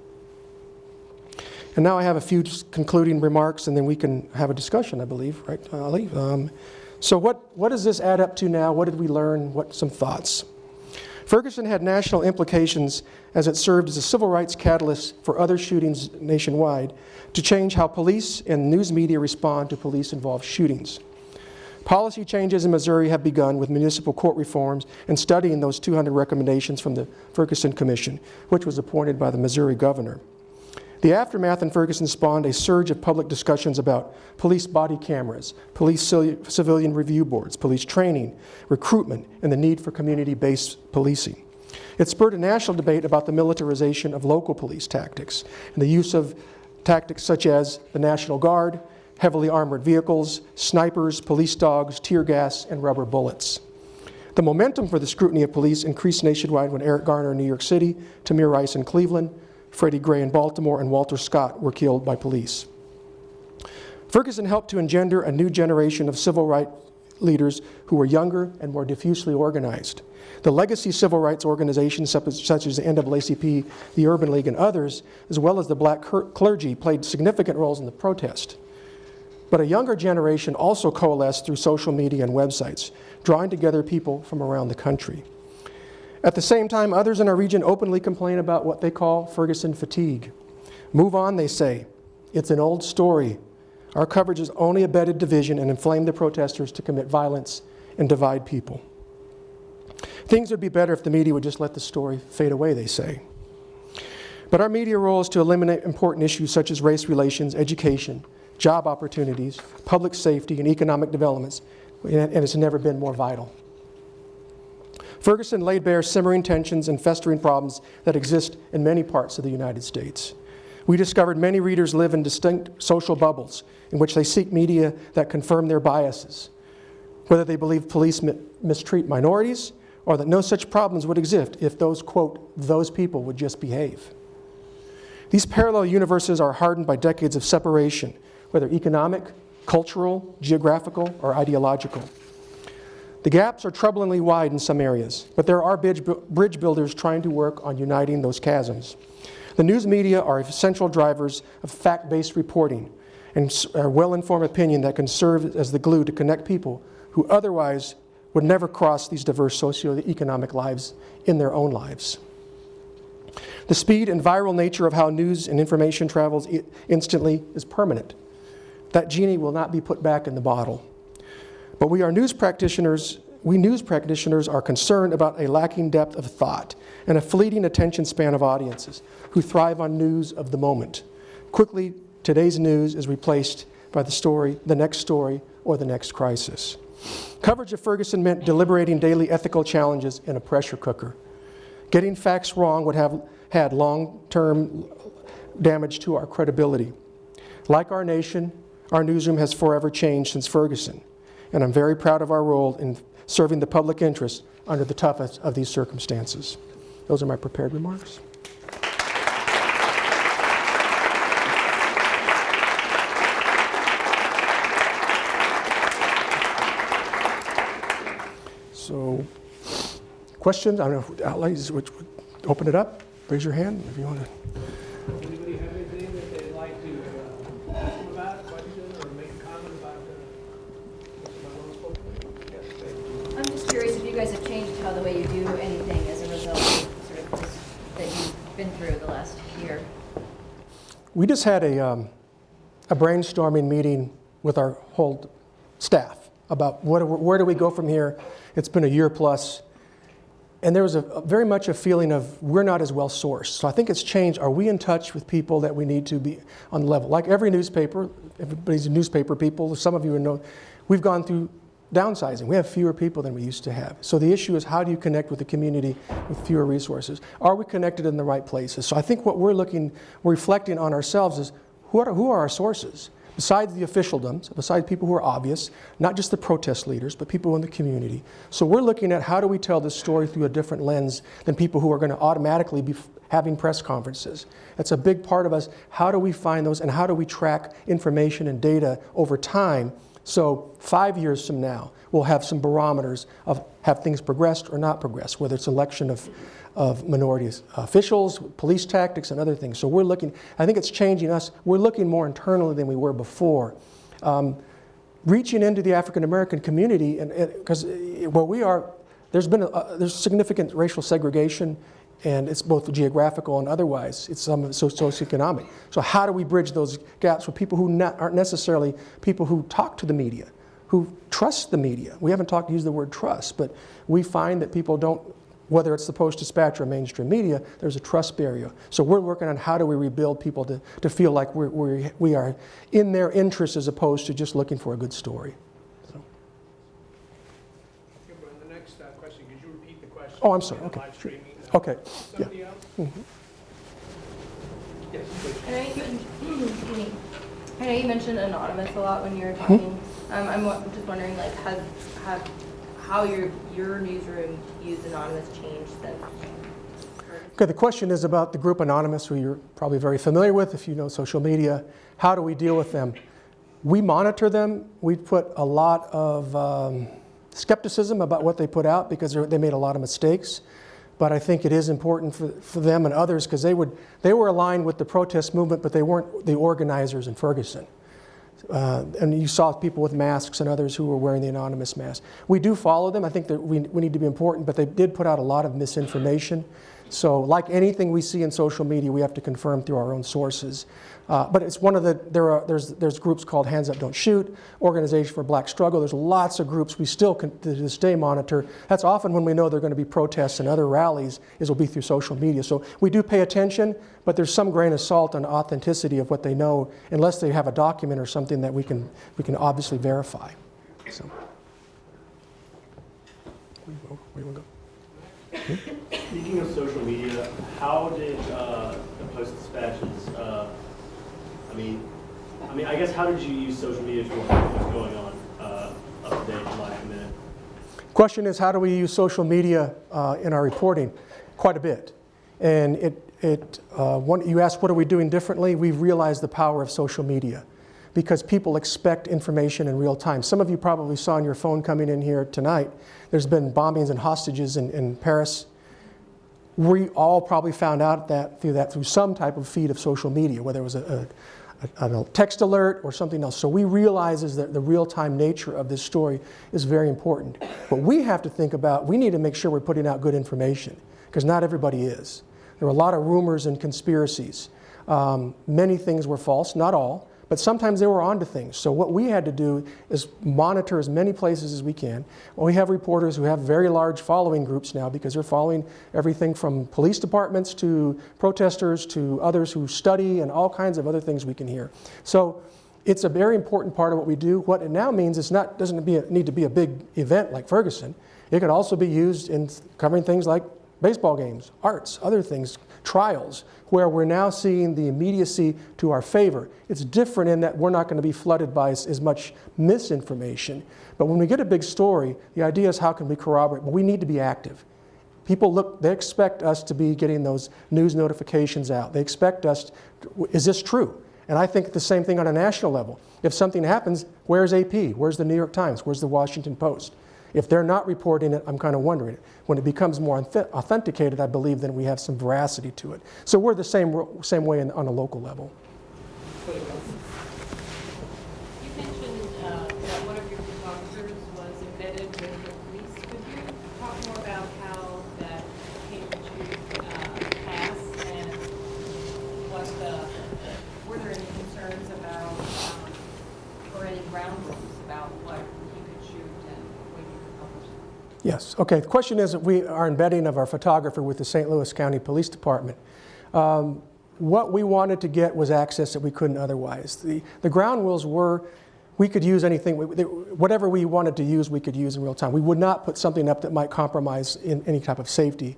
S2: And now I have a few concluding remarks, and then we can have a discussion, I believe, right, Ali? So what does this add up to now? What did we learn? Some thoughts? Ferguson had national implications as it served as a civil rights catalyst for other shootings nationwide to change how police and news media respond to police-involved shootings. Policy changes in Missouri have begun with municipal court reforms and studying those 200 recommendations from the Ferguson Commission, which was appointed by the Missouri governor. The aftermath in Ferguson spawned a surge of public discussions about police body cameras, police civilian review boards, police training, recruitment, and the need for community-based policing. It spurred a national debate about the militarization of local police tactics and the use of tactics such as the National Guard, heavily armored vehicles, snipers, police dogs, tear gas, and rubber bullets. The momentum for the scrutiny of police increased nationwide when Eric Garner in New York City, Tamir Rice in Cleveland, Freddie Gray in Baltimore, and Walter Scott were killed by police. Ferguson helped to engender a new generation of civil rights leaders who were younger and more diffusely organized. The legacy civil rights organizations such as the NAACP, the Urban League, and others, as well as the black clergy, played significant roles in the protest. But a younger generation also coalesced through social media and websites, drawing together people from around the country. At the same time, others in our region openly complain about what they call Ferguson fatigue. Move on, they say. It's an old story. Our coverage has only abetted division and inflamed the protesters to commit violence and divide people. Things would be better if the media would just let the story fade away, they say. But our media role is to eliminate important issues such as race relations, education, job opportunities, public safety, and economic developments, and it's never been more vital. Ferguson laid bare simmering tensions and festering problems that exist in many parts of the United States. We discovered many readers live in distinct social bubbles in which they seek media that confirm their biases, whether they believe police mistreat minorities or that no such problems would exist if those, quote, those people would just behave. These parallel universes are hardened by decades of separation, whether economic, cultural, geographical, or ideological. The gaps are troublingly wide in some areas, but there are bridge builders trying to work on uniting those chasms. The news media are essential drivers of fact-based reporting and a well-informed opinion that can serve as the glue to connect people who otherwise would never cross these diverse socioeconomic lives in their own lives. The speed and viral nature of how news and information travels instantly is permanent. That genie will not be put back in the bottle. But we news practitioners are concerned about a lacking depth of thought and a fleeting attention span of audiences who thrive on news of the moment. Quickly, today's news is replaced by the next story, or the next crisis. Coverage of Ferguson meant deliberating daily ethical challenges in a pressure cooker. Getting facts wrong would have had long-term damage to our credibility. Like our nation, our newsroom has forever changed since Ferguson, and I'm very proud of our role in serving the public interest under the toughest of these circumstances. Those are my prepared remarks. So, questions? I don't know if ladies would open it up. Raise your hand if you want to.
S1: Anybody have anything that they'd like to ask them about, a question, or make a comment about Yes, thank you.
S3: I'm just curious if you guys have changed how the way you do anything as a result of sort of this, that you've been through the last year.
S2: We just had a brainstorming meeting with our whole staff about where do we go from here. It's been a year plus. And there was very much a feeling of we're not as well sourced. So I think it's changed. Are we in touch with people that we need to be on the level? Like every newspaper, everybody's newspaper people, some of you know, we've gone through downsizing. We have fewer people than we used to have. So the issue is how do you connect with the community with fewer resources? Are we connected in the right places? So I think what we're reflecting on ourselves is who are our sources? Besides the officialdoms, besides people who are obvious, not just the protest leaders, but people in the community. So we're looking at how do we tell this story through a different lens than people who are going to automatically be having press conferences. That's a big part of us. How do we find those and how do we track information and data over time? So 5 years from now, we'll have some barometers of have things progressed or not progressed, whether it's election of minority officials, police tactics, and other things. So we're looking, I think it's changing us. We're looking more internally than we were before. Reaching into the African American community, because where we are, there's significant racial segregation, and it's both geographical and otherwise. It's some socioeconomic. So how do we bridge those gaps with people who aren't necessarily people who talk to the media, who trust the media? We haven't used the word trust, but we find that people don't, whether it's the Post-Dispatch or mainstream media, there's a trust barrier. So we're working on how do we rebuild people to feel like we are in their interest as opposed to just looking for a good story. So.
S1: The next question, could you repeat the question?
S2: Oh, I'm sorry. Okay.
S1: Live streaming.
S2: Okay.
S1: Somebody else?
S2: Mm-hmm.
S1: Yes, please.
S3: I know you mentioned anonymous a lot when you were talking. I'm just wondering, like, how your newsroom used anonymous changed since?
S2: Okay, the question is about the group Anonymous, who you're probably very familiar with if you know social media. How do we deal with them? We monitor them. We put a lot of skepticism about what they put out because they made a lot of mistakes. But I think it is important for them and others because they were aligned with the protest movement, but they weren't the organizers in Ferguson. And you saw people with masks and others who were wearing the anonymous mask. We do follow them. I think that we need to be important, but they did put out a lot of misinformation. So like anything we see in social media, we have to confirm through our own sources. But it's one of the, there's groups called Hands Up, Don't Shoot, Organization for Black Struggle. There's lots of groups we still to this day monitor. That's often when we know there are going to be protests and other rallies, will be through social media. So we do pay attention, but there's some grain of salt on authenticity of what they know, unless they have a document or something that we can obviously verify. So. Where do we go?
S4: Speaking of social media, how did the Post-Dispatch's, I guess how did you use social media to report what was going on up to date last minute?
S2: Question is, how do we use social media in our reporting? Quite a bit. And you asked, what are we doing differently? We've realized the power of social media because people expect information in real time. Some of you probably saw on your phone coming in here tonight, there's been bombings and hostages in Paris. We all probably found out through some type of feed of social media, whether it was a text alert or something else. So we realize that the real-time nature of this story is very important. But we have to think about, we need to make sure we're putting out good information, because not everybody is. There were a lot of rumors and conspiracies. Many things were false, not all, but sometimes they were onto things. So what we had to do is monitor as many places as we can. Well, we have reporters who have very large following groups now because they're following everything from police departments to protesters to others who study and all kinds of other things we can hear. So it's a very important part of what we do. What it now means is doesn't need to be a big event like Ferguson. It could also be used in covering things like baseball games, arts, other things, trials, where we're now seeing the immediacy to our favor. It's different in that we're not going to be flooded by as much misinformation. But when we get a big story, the idea is how can we corroborate? But we need to be active. People they expect us to be getting those news notifications out. They expect us, is this true? And I think the same thing on a national level. If something happens, where's AP? Where's the New York Times? Where's the Washington Post? If they're not reporting it, I'm kind of wondering. When it becomes more authenticated, I believe then we have some veracity to it. So we're the same way on a local level.
S5: You mentioned that one of your photographers was embedded with the police. Could you talk more about how that came to pass and were there any concerns about or any ground rules about what you could shoot and when you could publish it?
S2: Yes. Okay. The question is our embedding of our photographer with the St. Louis County Police Department. What we wanted to get was access that we couldn't otherwise. The ground rules were we could use anything, whatever we wanted to use, we could use in real time. We would not put something up that might compromise in any type of safety.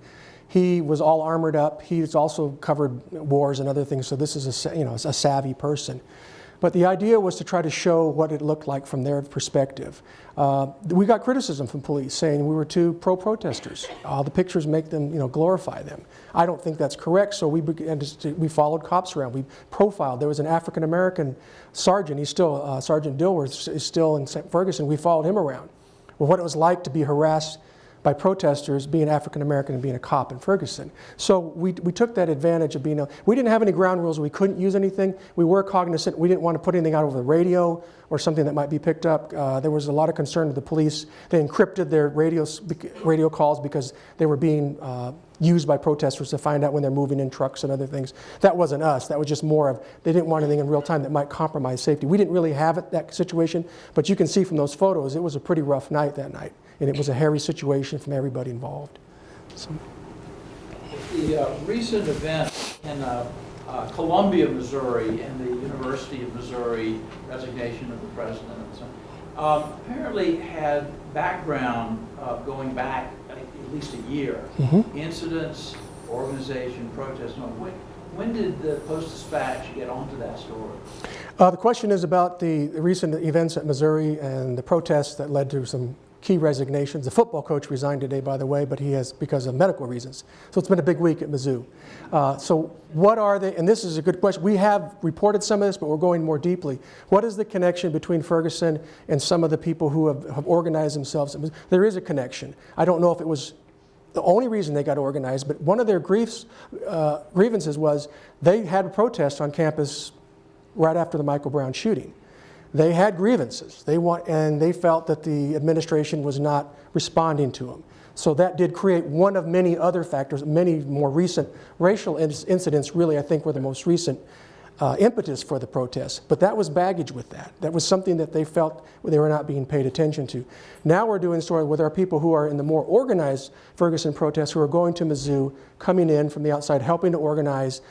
S2: He was all armored up. He's also covered wars and other things, so this is a savvy person. But the idea was to try to show what it looked like from their perspective. We got criticism from police saying we were too pro-protesters. All the pictures make them, glorify them. I don't think that's correct, so we followed cops around. We profiled. There was an African-American sergeant. He's still, Sergeant Dilworth is still in Ferguson. We followed him around. Well, what it was like to be harassed by protesters, being African-American and being a cop in Ferguson. So we took that advantage of we didn't have any ground rules, we couldn't use anything. We were cognizant, we didn't want to put anything out over the radio or something that might be picked up. There was a lot of concern with the police. They encrypted their radio calls because they were being used by protesters to find out when they're moving in trucks and other things. That wasn't us, that was just more of, they didn't want anything in real time that might compromise safety. We didn't really have that situation, but you can see from those photos, it was a pretty rough night that night. And it was a hairy situation from everybody involved. So.
S6: The recent event in Columbia, Missouri, and the University of Missouri resignation of the president and so on, apparently had background going back at least a year. Mm-hmm. Incidents, organization, protests. When did the Post-Dispatch get onto that story?
S2: The question is about the recent events at Missouri and the protests that led to some key resignations. The football coach resigned today, by the way, but he has because of medical reasons. So it's been a big week at Mizzou. So what are they, and this is a good question. We have reported some of this, but we're going more deeply. What is the connection between Ferguson and some of the people who have organized themselves? There is a connection. I don't know if it was the only reason they got organized, but one of their grievances was they had a protest on campus right after the Michael Brown shooting. They had grievances. And they felt that the administration was not responding to them. So that did create one of many other factors. Many more recent racial incidents really, I think, were the most recent impetus for the protests. But that was baggage with that. That was something that they felt they were not being paid attention to. Now we're doing sort of with our people who are in the more organized Ferguson protests, who are going to Mizzou, coming in from the outside, helping to organize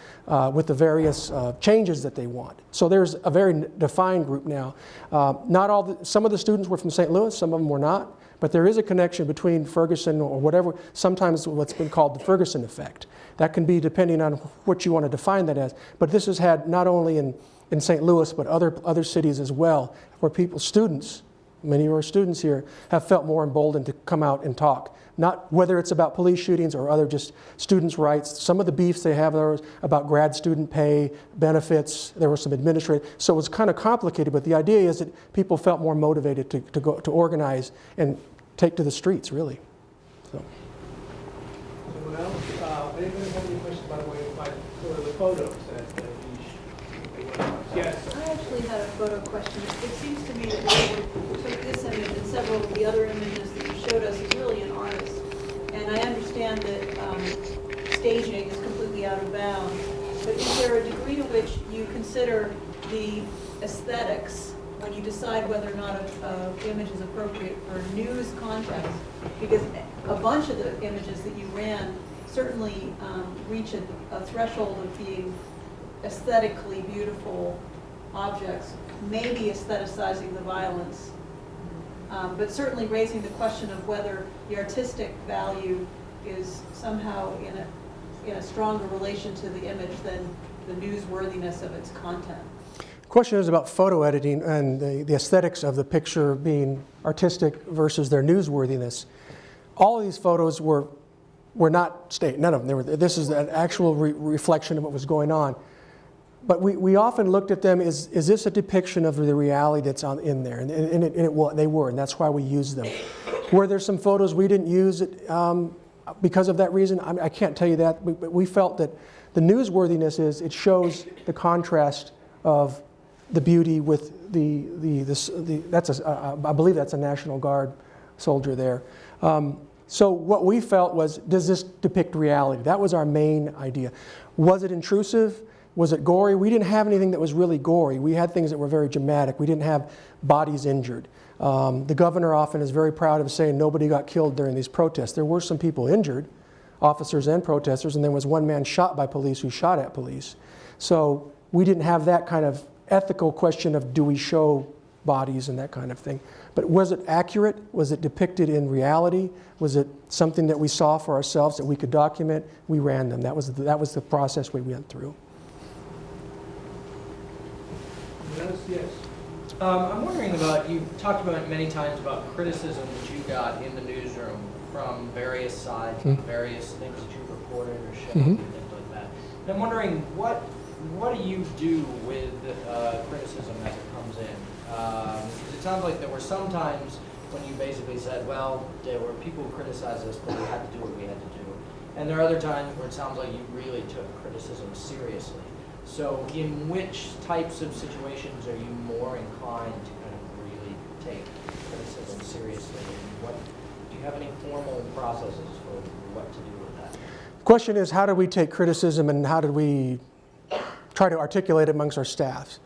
S2: with the various changes that they want. So there's a very defined group now. Some of the students were from St. Louis, some of them were not. But there is a connection between Ferguson or whatever, sometimes what's been called the Ferguson effect. That can be depending on what you want to define that as. But this has had not only in St. Louis, but other cities as well, where students, many of our students here, have felt more emboldened to come out and talk. Not whether it's about police shootings or other just students' rights. Some of the beefs they have are about grad student pay, benefits. There were some administrative. So it was kind of complicated, but the idea is that people felt more motivated to organize and take to the streets, really. So.
S1: Someone else? Anybody have any questions, by the way, for the photos that Yes.
S7: I actually had a photo question. It seems to me that whoever took this image and several of the other images that you showed us is really an artist. And I understand that staging is completely out of bounds. But is there a degree to which you consider the aesthetics when you decide whether or not an image is appropriate for news context? Because a bunch of the images that you ran certainly reach a threshold of being aesthetically beautiful objects, maybe aestheticizing the violence, but certainly raising the question of whether the artistic value is somehow in a stronger relation to the image than the newsworthiness of its content.
S2: The question is about photo editing and the aesthetics of the picture being artistic versus their newsworthiness. All of these photos were not staged, none of them. This is an actual reflection of what was going on. But we often looked at them as, is this a depiction of the reality that's in there? And they were, and that's why we used them. Were there some photos we didn't use because of that reason? I can't tell you that, but we felt that the newsworthiness is it shows the contrast of the beauty with I believe that's a National Guard soldier there. So what we felt was, does this depict reality? That was our main idea. Was it intrusive? Was it gory? We didn't have anything that was really gory. We had things that were very dramatic. We didn't have bodies injured. The governor often is very proud of saying nobody got killed during these protests. There were some people injured, officers and protesters, and there was one man shot by police who shot at police. So we didn't have that kind of ethical question of do we show bodies and that kind of thing. But was it accurate? Was it depicted in reality? Was it something that we saw for ourselves that we could document? We ran them. That was the process we went through.
S1: Yes.
S8: I'm wondering about, you've talked about many times about criticism that you got in the newsroom from various sides, various things that you reported or showed and things like that. And I'm wondering, what do you do with criticism as it comes in? Because it sounds like there were some times when you basically said, well, there were people who criticized us, but we had to do what we had to do. And there are other times where it sounds like you really took criticism seriously. So in which types of situations are you more inclined to kind of really take criticism seriously? And do you have any formal processes for what to do with that?
S2: The question is, how do we take criticism and how do we try to articulate it amongst our staffs?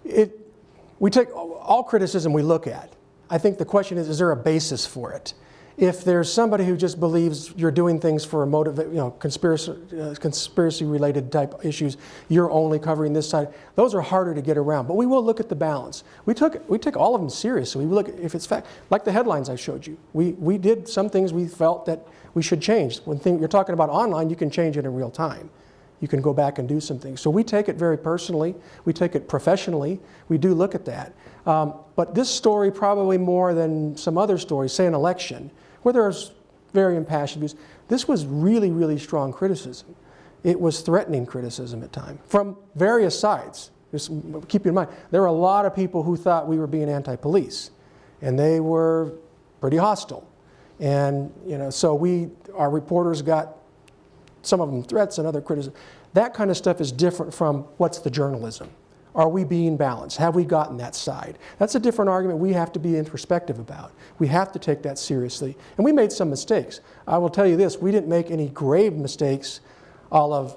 S2: We take all criticism we look at. I think the question is there a basis for it? If there's somebody who just believes you're doing things for a motive, conspiracy-related type issues, you're only covering this side. Those are harder to get around. But we will look at the balance. We take all of them seriously. We look at if it's fact, like the headlines I showed you. We did some things we felt that we should change. When you're talking about online, you can change it in real time. you can go back and do some things. So we take it very personally. We take it professionally. We do look at that. But this story, probably more than some other stories, say an election, where there's very impassioned views, this was really, really strong criticism. It was threatening criticism at times from various sides. Just keep in mind, there were a lot of people who thought we were being anti-police, and they were pretty hostile. And so our reporters got some of them threats and other criticism. That kind of stuff is different from what's the journalism. Are we being balanced? Have we gotten that side? That's a different argument we have to be introspective about. We have to take that seriously. And we made some mistakes. I will tell you this, we didn't make any grave mistakes, all of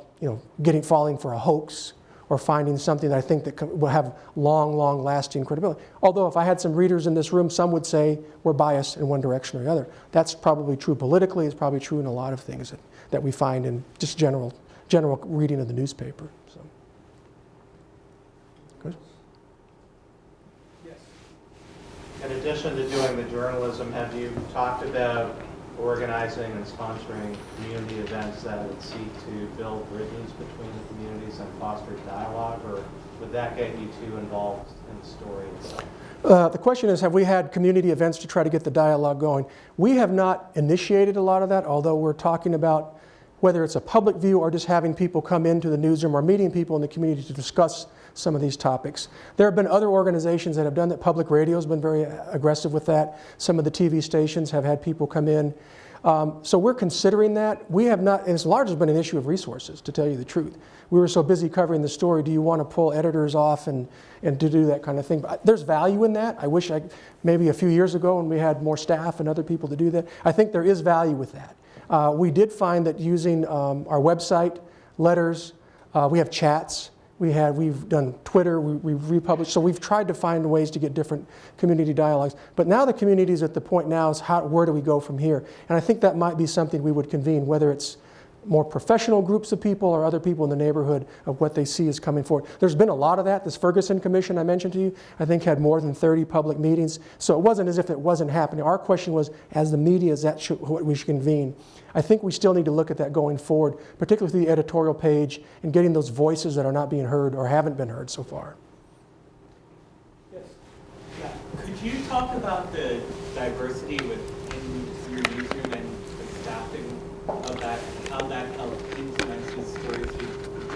S2: falling for a hoax or finding something that I think that will have long, long-lasting credibility. Although if I had some readers in this room, some would say we're biased in one direction or the other. That's probably true politically. It's probably true in a lot of things that we find in just general reading of the newspaper. So. Good.
S9: Yes. In addition to doing the journalism, have you talked about organizing and sponsoring community events that would seek to build bridges between the communities and foster dialogue, or would that get you too involved in the story itself?
S2: The question is, have we had community events to try to get the dialogue going? We have not initiated a lot of that, although we're talking about whether it's a public view or just having people come into the newsroom or meeting people in the community to discuss some of these topics. There have been other organizations that have done that. Public radio has been very aggressive with that. Some of the TV stations have had people come in. So we're considering that. We have not, and it's largely been an issue of resources, to tell you the truth. We were so busy covering the story, do you want to pull editors off and to do that kind of thing? But there's value in that. I wish maybe a few years ago when we had more staff and other people to do that, I think there is value with that. We did find that using our website, letters, we have chats, we've done Twitter, we've republished, so we've tried to find ways to get different community dialogues. But now the community is at the point now is where do we go from here? And I think that might be something we would convene, whether it's more professional groups of people or other people in the neighborhood of what they see is coming forward. There's been a lot of that. This Ferguson Commission I mentioned to you, I think had more than 30 public meetings. So it wasn't as if it wasn't happening. Our question was, as the media, is that what we should convene? I think we still need to look at that going forward, particularly through the editorial page and getting those voices that are not being heard or haven't been heard so far.
S10: Yes. Yeah. Could you talk about the diversity within your newsroom and the staffing of that, how that influences stories you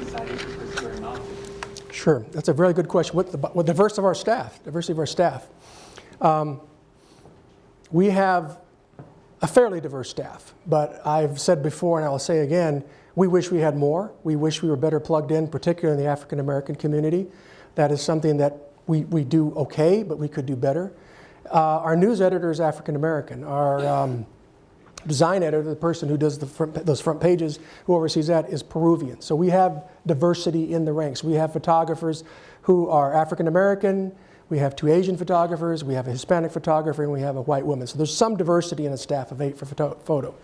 S10: decided to pursue or not?
S2: Sure, that's a very good question. What diversity of our staff? We have a fairly diverse staff, but I've said before and I'll say again, we wish we had more. We wish we were better plugged in, particularly in the African American community. That is something that we do okay, but we could do better. Our news editor is African American. Our design editor, the person who does those front pages, who oversees that, is Peruvian. So we have diversity in the ranks. We have photographers who are African American. We have 2 Asian photographers, we have a Hispanic photographer, and we have a white woman. So there's some diversity in a staff of 8 for photo.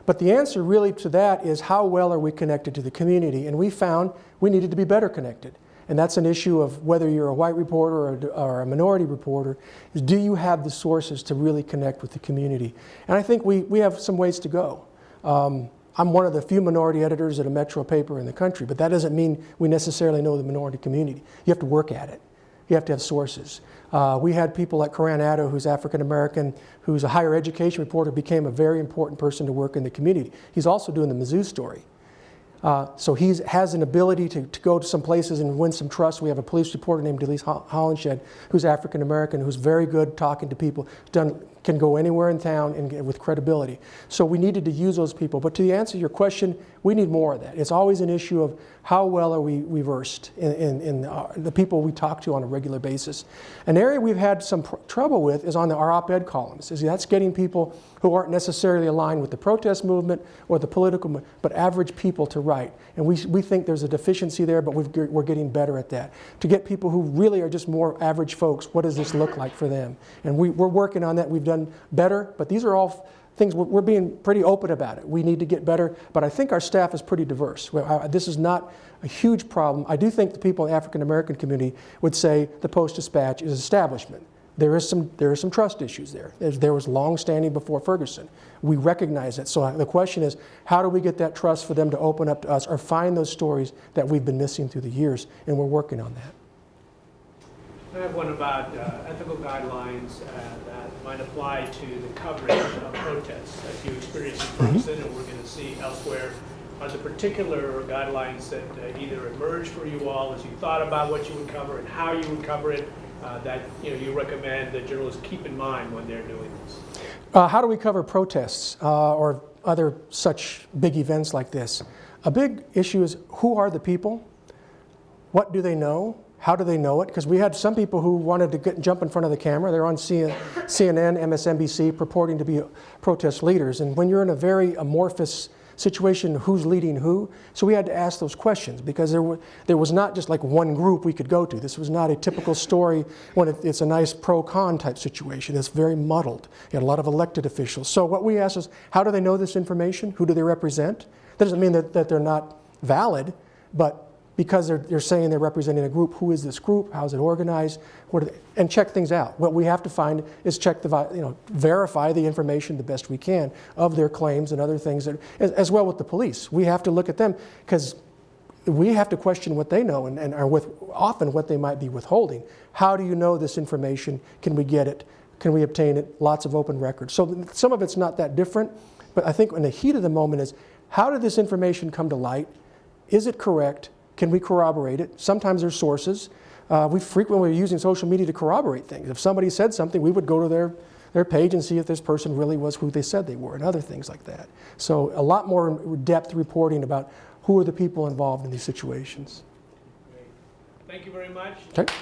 S2: But the answer really to that is how well are we connected to the community? And we found we needed to be better connected. And that's an issue of whether you're a white reporter or a minority reporter, is do you have the sources to really connect with the community? And I think we have some ways to go. I'm one of the few minority editors at a metro paper in the country, but that doesn't mean we necessarily know the minority community. You have to work at it. You have to have sources. We had people like Karan Addo, who's African American, who's a higher education reporter, became a very important person to work in the community. He's also doing the Mizzou story. So he has an ability to go to some places and win some trust. We have a police reporter named Delise Hollenshed, who's African American, who's very good talking to people, can go anywhere in town and with credibility. So we needed to use those people. But to answer your question, we need more of that. It's always an issue of how well are we versed in the people we talk to on a regular basis. An area we've had some trouble with is on our op-ed columns. That's getting people who aren't necessarily aligned with the protest movement or the political movement, but average people to write. And we think there's a deficiency there, but we're getting better at that. To get people who really are just more average folks, what does this look like for them? And we're working on that. We've done better, but these are all things we're being pretty open about it. We need to get better, but I think our staff is pretty diverse. This is not a huge problem. I do think the people in the African American community would say the Post-Dispatch is establishment. there is some trust issues there. There was long-standing before Ferguson. We recognize it. So the question is, how do we get that trust for them to open up to us or find those stories that we've been missing through the years? And we're working on that.
S1: I have one about ethical guidelines that might apply to the coverage of protests as you experienced in Ferguson and we're going to see elsewhere. Are there particular guidelines that either emerged for you all as you thought about what you would cover and how you would cover it that you recommend that journalists keep in mind when they're doing this?
S2: How do we cover protests or other such big events like this? A big issue is, who are the people? What do they know? How do they know it? Because we had some people who wanted to jump in front of the camera. They're on CNN, MSNBC, purporting to be protest leaders. And when you're in a very amorphous situation, who's leading who? So we had to ask those questions, because there was not just like one group we could go to. This was not a typical story when it's a nice pro-con type situation. It's very muddled. You had a lot of elected officials. So what we asked is, how do they know this information? Who do they represent? That doesn't mean that they're not valid, but because they're saying they're representing a group, who is this group? How is it organized? And check things out. What we have to find is verify the information the best we can of their claims and other things, as well with the police. We have to look at them because we have to question what they know and are often what they might be withholding. How do you know this information? Can we get it? Can we obtain it? Lots of open records. So some of it's not that different, but I think in the heat of the moment is, how did this information come to light? Is it correct? Can we corroborate it? Sometimes there's sources. We frequently are using social media to corroborate things. If somebody said something, we would go to their page and see if this person really was who they said they were, and other things like that. So a lot more depth reporting about who are the people involved in these situations.
S1: Great. Thank you very much.
S2: Okay.